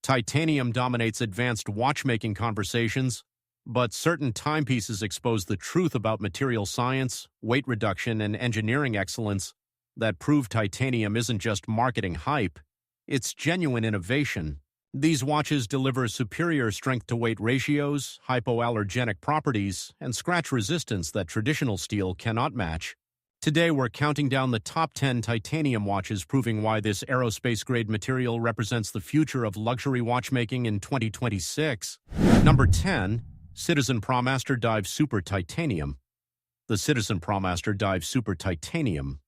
Titanium dominates advanced watchmaking conversations, but certain timepieces expose the truth about material science, weight reduction, and engineering excellence that prove titanium isn't just marketing hype, it's genuine innovation. These watches deliver superior strength-to-weight ratios, hypoallergenic properties, and scratch resistance that traditional steel cannot match. Today, we're counting down the top 10 titanium watches, proving why this aerospace-grade material represents the future of luxury watchmaking in 2026. Number 10. Citizen ProMaster Dive Super Titanium. The Citizen ProMaster Dive Super Titanium,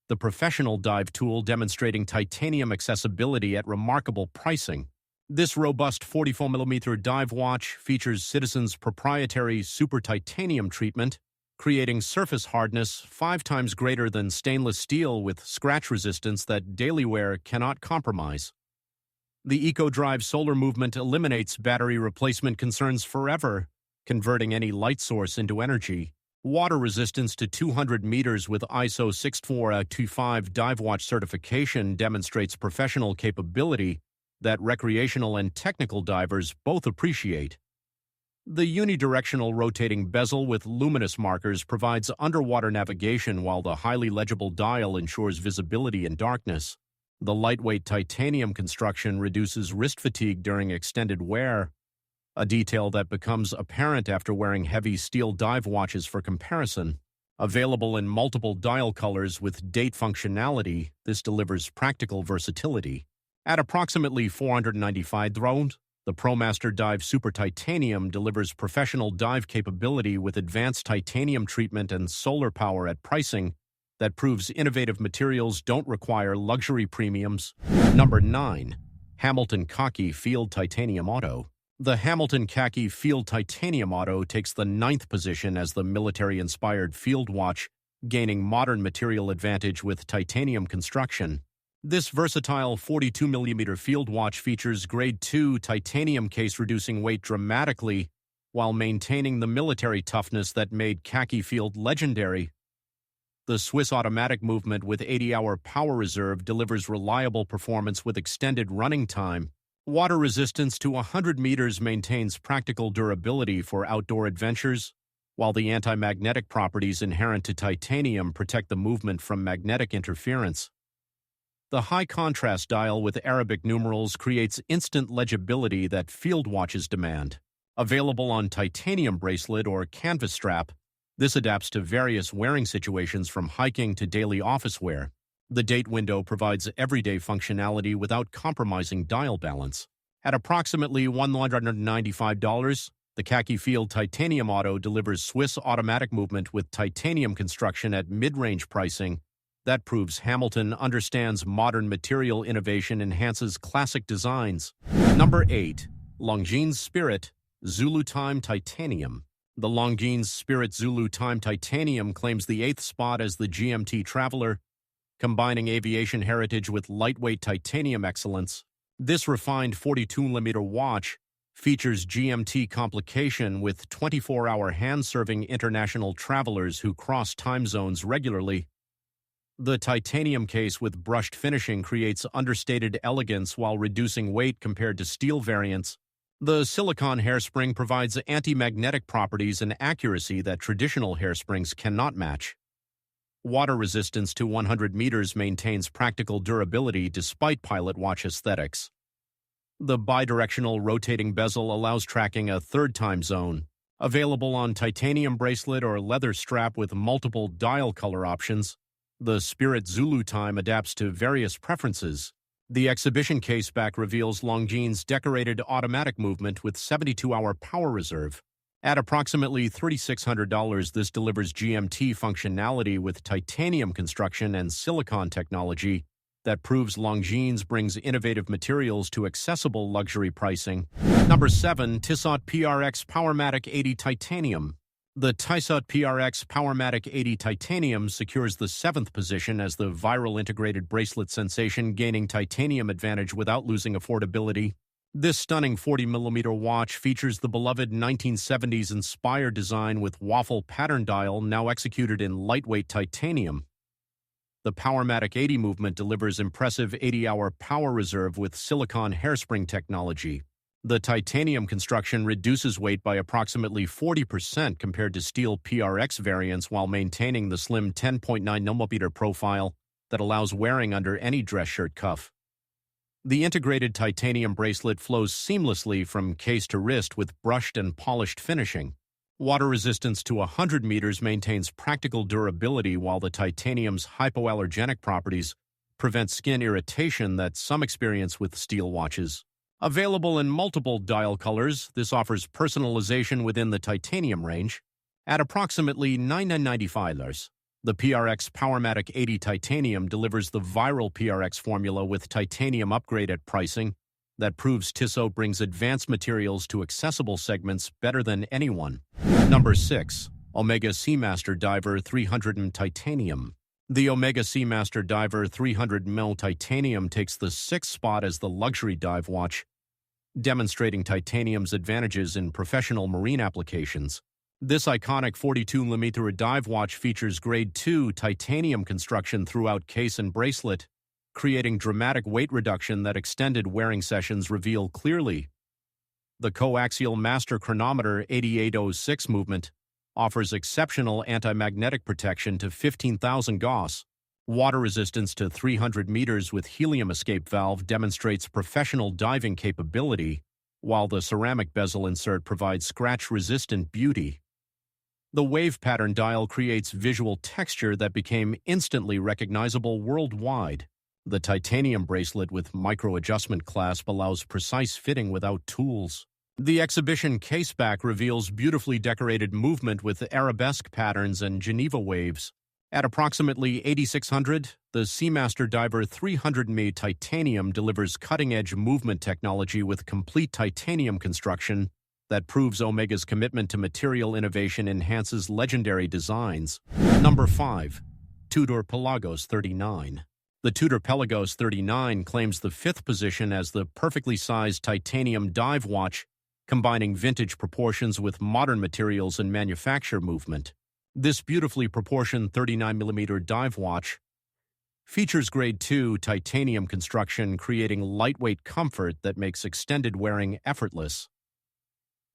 the professional dive tool demonstrating titanium accessibility at remarkable pricing. This robust 44mm dive watch features Citizen's proprietary super titanium treatment, creating surface hardness 5 times greater than stainless steel with scratch resistance that daily wear cannot compromise. The EcoDrive solar movement eliminates battery replacement concerns forever, converting any light source into energy. Water resistance to 200 meters with ISO 64225 dive watch certification demonstrates professional capability that recreational and technical divers both appreciate. The unidirectional rotating bezel with luminous markers provides underwater navigation, while the highly legible dial ensures visibility in darkness. The lightweight titanium construction reduces wrist fatigue during extended wear, a detail that becomes apparent after wearing heavy steel dive watches for comparison. Available in multiple dial colors with date functionality, this delivers practical versatility. At approximately $495, the ProMaster Dive Super Titanium delivers professional dive capability with advanced titanium treatment and solar power at pricing that proves innovative materials don't require luxury premiums. Number 9. Hamilton Khaki Field Titanium Auto. The Hamilton Khaki Field Titanium Auto takes the 9th position as the military-inspired field watch, gaining modern material advantage with titanium construction. This versatile 42mm field watch features Grade 2 titanium case, reducing weight dramatically while maintaining the military toughness that made Khaki Field legendary. The Swiss automatic movement with 80-hour power reserve delivers reliable performance with extended running time. Water resistance to 100 meters maintains practical durability for outdoor adventures, while the anti-magnetic properties inherent to titanium protect the movement from magnetic interference. The high-contrast dial with Arabic numerals creates instant legibility that field watches demand. Available on titanium bracelet or canvas strap, this adapts to various wearing situations from hiking to daily office wear. The date window provides everyday functionality without compromising dial balance. At approximately $195, the Khaki Field Titanium Auto delivers Swiss automatic movement with titanium construction at mid-range pricing. That proves Hamilton understands modern material innovation enhances classic designs. Number 8. Longines Spirit Zulu Time Titanium. The Longines Spirit Zulu Time Titanium claims the 8th spot as the GMT Traveler, combining aviation heritage with lightweight titanium excellence. This refined 42mm watch features GMT complication with 24-hour hand-serving international travelers who cross time zones regularly. The titanium case with brushed finishing creates understated elegance while reducing weight compared to steel variants. The silicone hairspring provides anti-magnetic properties and accuracy that traditional hairsprings cannot match. Water resistance to 100 meters maintains practical durability despite pilot watch aesthetics. The bidirectional rotating bezel allows tracking a third time zone. Available on titanium bracelet or leather strap with multiple dial color options, the Spirit Zulu Time adapts to various preferences. The exhibition case back reveals Longines' decorated automatic movement with 72-hour power reserve. At approximately $3,600, this delivers GMT functionality with titanium construction and silicon technology that proves Longines brings innovative materials to accessible luxury pricing. Number 7. Tissot PRX Powermatic 80 Titanium. The Tissot PRX Powermatic 80 Titanium secures the 7th position as the viral integrated bracelet sensation, gaining titanium advantage without losing affordability. This stunning 40mm watch features the beloved 1970s inspired design with waffle pattern dial, now executed in lightweight titanium. The Powermatic 80 movement delivers impressive 80-hour power reserve with silicon hairspring technology. The titanium construction reduces weight by approximately 40% compared to steel PRX variants while maintaining the slim 10.9mm profile that allows wearing under any dress shirt cuff. The integrated titanium bracelet flows seamlessly from case to wrist with brushed and polished finishing. Water resistance to 100 meters maintains practical durability, while the titanium's hypoallergenic properties prevent skin irritation that some experience with steel watches. Available in multiple dial colors, this offers personalization within the titanium range. At approximately $995, the PRX Powermatic 80 Titanium delivers the viral PRX formula with titanium upgrade at pricing that proves Tissot brings advanced materials to accessible segments better than anyone. Number 6. Omega Seamaster Diver 300mm Titanium. The Omega Seamaster Diver 300mm Titanium takes the 6th spot as the luxury dive watch, demonstrating titanium's advantages in professional marine applications. This iconic 42mm dive watch features Grade 2 titanium construction throughout case and bracelet, creating dramatic weight reduction that extended wearing sessions reveal clearly. The coaxial master chronometer 8806 movement offers exceptional anti-magnetic protection to 15,000 Gauss. Water resistance to 300 meters with helium escape valve demonstrates professional diving capability, while the ceramic bezel insert provides scratch-resistant beauty. The wave pattern dial creates visual texture that became instantly recognizable worldwide. The titanium bracelet with micro-adjustment clasp allows precise fitting without tools. The exhibition caseback reveals beautifully decorated movement with arabesque patterns and Geneva waves. At approximately $8,600, the Seamaster Diver 300mm Titanium delivers cutting-edge movement technology with complete titanium construction that proves Omega's commitment to material innovation enhances legendary designs. Number 5. Tudor Pelagos 39. The Tudor Pelagos 39 claims the 5th position as the perfectly sized titanium dive watch, combining vintage proportions with modern materials and manufacture movement. This beautifully proportioned 39mm dive watch features Grade 2 titanium construction, creating lightweight comfort that makes extended wearing effortless.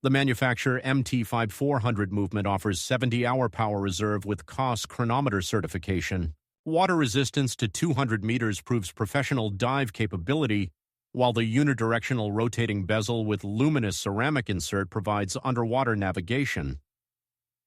The manufacturer MT5400 movement offers 70-hour power reserve with COS chronometer certification. Water resistance to 200 meters proves professional dive capability, while the unidirectional rotating bezel with luminous ceramic insert provides underwater navigation.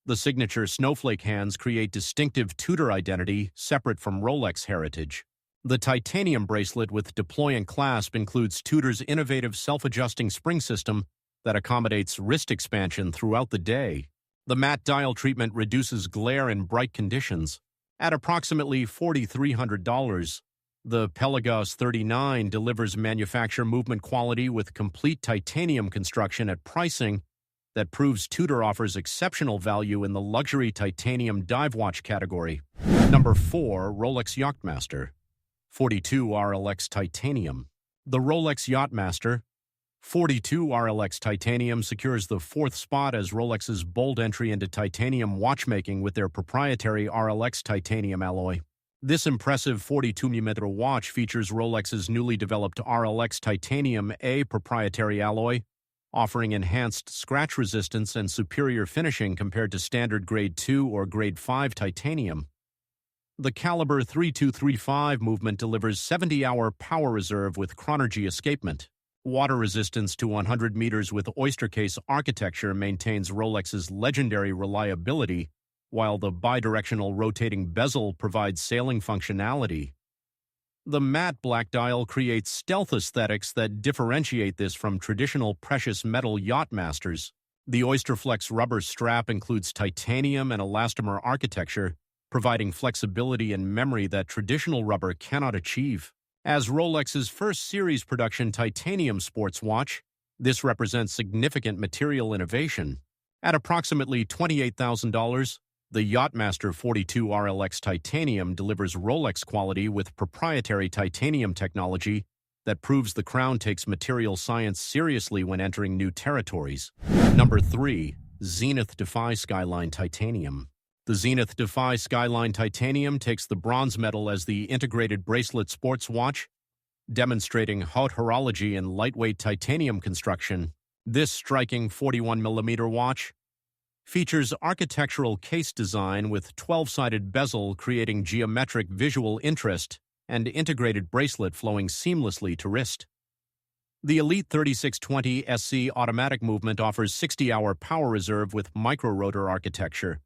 The signature snowflake hands create distinctive Tudor identity separate from Rolex heritage. The titanium bracelet with deploy and clasp includes Tudor's innovative self-adjusting spring system that accommodates wrist expansion throughout the day. The matte dial treatment reduces glare in bright conditions. At approximately $4,300, the Pelagos 39 delivers manufacturer movement quality with complete titanium construction at pricing that proves Tudor offers exceptional value in the luxury titanium dive watch category. Number 4. Rolex Yachtmaster 42 RLX Titanium. The Rolex Yachtmaster 42 RLX Titanium secures the 4th spot as Rolex's bold entry into titanium watchmaking with their proprietary RLX titanium alloy. This impressive 42mm watch features Rolex's newly developed RLX Titanium A proprietary alloy, offering enhanced scratch resistance and superior finishing compared to standard Grade 2 or Grade 5 titanium. The Caliber 3235 movement delivers 70-hour power reserve with chronergy escapement. Water resistance to 100 meters with oyster case architecture maintains Rolex's legendary reliability, while the bidirectional rotating bezel provides sailing functionality. The matte black dial creates stealth aesthetics that differentiate this from traditional precious metal Yachtmasters. The Oysterflex rubber strap includes titanium and elastomer architecture, providing flexibility and memory that traditional rubber cannot achieve. As Rolex's first series production titanium sports watch, this represents significant material innovation. At approximately $28,000, the Yachtmaster 42 RLX Titanium delivers Rolex quality with proprietary titanium technology that proves the crown takes material science seriously when entering new territories. Number 3. Zenith Defy Skyline Titanium. The Zenith Defy Skyline Titanium takes the bronze medal as the integrated bracelet sports watch, demonstrating haute horology and lightweight titanium construction. This striking 41mm watch features architectural case design with 12-sided bezel creating geometric visual interest and integrated bracelet flowing seamlessly to wrist. The Elite 3620 SC automatic movement offers 60-hour power reserve with micro-rotor architecture.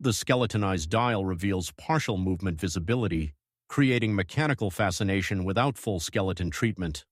The skeletonized dial reveals partial movement visibility, creating mechanical fascination without full skeleton treatment.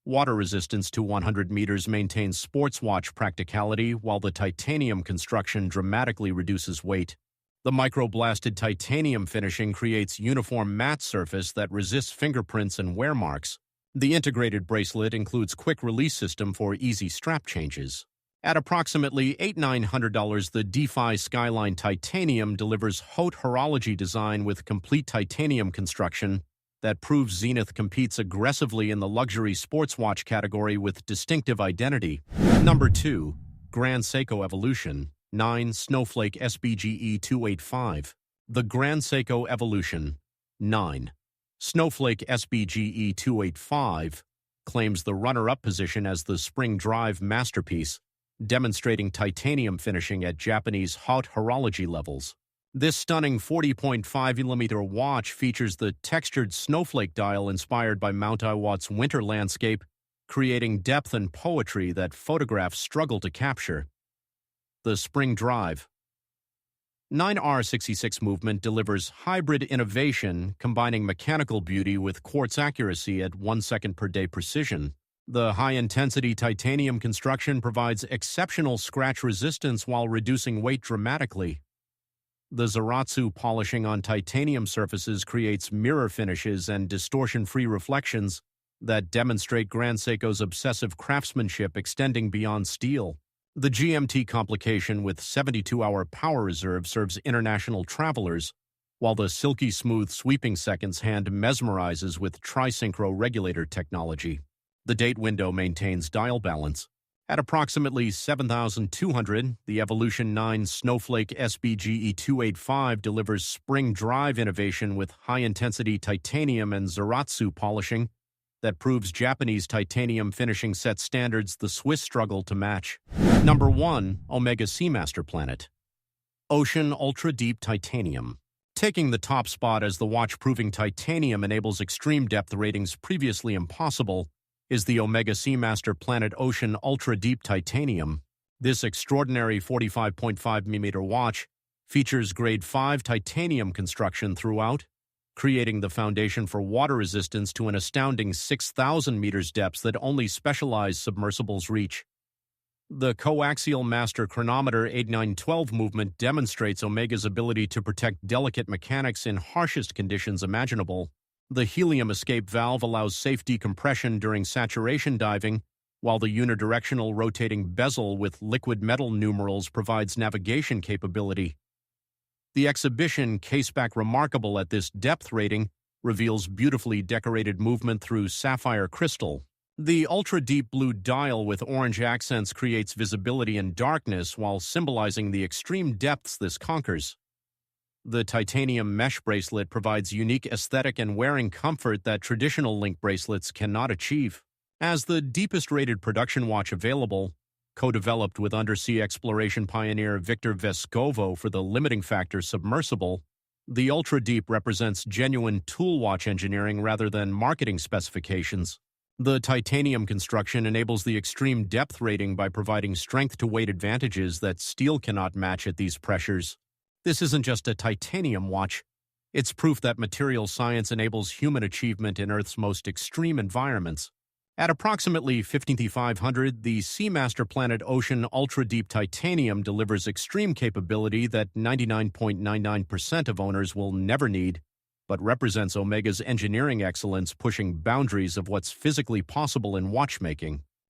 Water resistance to 100 meters maintains sports watch practicality, while the titanium construction dramatically reduces weight. The microblasted titanium finishing creates uniform matte surface that resists fingerprints and wear marks. The integrated bracelet includes quick release system for easy strap changes. At approximately $8,900, the Defy Skyline Titanium delivers haute horology design with complete titanium construction that proves Zenith competes aggressively in the luxury sports watch category with distinctive identity. Number 2. Grand Seiko Evolution 9 Snowflake SBGE 285. The Grand Seiko Evolution 9 Snowflake SBGE 285 claims the runner-up position as the spring drive masterpiece, demonstrating titanium finishing at Japanese haute horology levels. This stunning 40.5mm watch features the textured snowflake dial inspired by Mount Iwat's winter landscape, creating depth and poetry that photographs struggle to capture. The Spring Drive 9R66 movement delivers hybrid innovation, combining mechanical beauty with quartz accuracy at 1 second per day precision. The high-intensity titanium construction provides exceptional scratch resistance while reducing weight dramatically. The Zaratsu polishing on titanium surfaces creates mirror finishes and distortion-free reflections that demonstrate Grand Seiko's obsessive craftsmanship extending beyond steel. The GMT complication with 72-hour power reserve serves international travelers, while the silky smooth sweeping seconds hand mesmerizes with tri-synchro regulator technology. The date window maintains dial balance. At approximately $7,200, the Evolution 9 Snowflake SBGE 285 delivers spring drive innovation with high-intensity titanium and Zaratsu polishing that proves Japanese titanium finishing set standards the Swiss struggle to match. Number 1. Omega Seamaster Planet Ocean Ultra Deep Titanium. Taking the top spot as the watch-proving titanium enables extreme depth ratings previously impossible is the Omega Seamaster Planet Ocean Ultra Deep Titanium. This extraordinary 45.5mm watch features grade 5 titanium construction throughout, creating the foundation for water resistance to an astounding 6,000 meters depths that only specialized submersibles reach. The coaxial master chronometer 8912 movement demonstrates Omega's ability to protect delicate mechanics in harshest conditions imaginable. The helium escape valve allows safe decompression during saturation diving, while the unidirectional rotating bezel with liquid metal numerals provides navigation capability. The exhibition, Caseback Remarkable at this depth rating, reveals beautifully decorated movement through sapphire crystal. The ultra-deep blue dial with orange accents creates visibility in darkness while symbolizing the extreme depths this conquers. The titanium mesh bracelet provides unique aesthetic and wearing comfort that traditional link bracelets cannot achieve. As the deepest-rated production watch available, co-developed with undersea exploration pioneer Victor Vescovo for the limiting factor submersible, the Ultra Deep represents genuine tool watch engineering rather than marketing specifications. The titanium construction enables the extreme depth rating by providing strength-to-weight advantages that steel cannot match at these pressures. This isn't just a titanium watch. It's proof that material science enables human achievement in Earth's most extreme environments. At approximately $15,500, the Seamaster Planet Ocean Ultra Deep Titanium delivers extreme capability that 99.99% of owners will never need, but represents Omega's engineering excellence pushing boundaries of what's physically possible in watchmaking.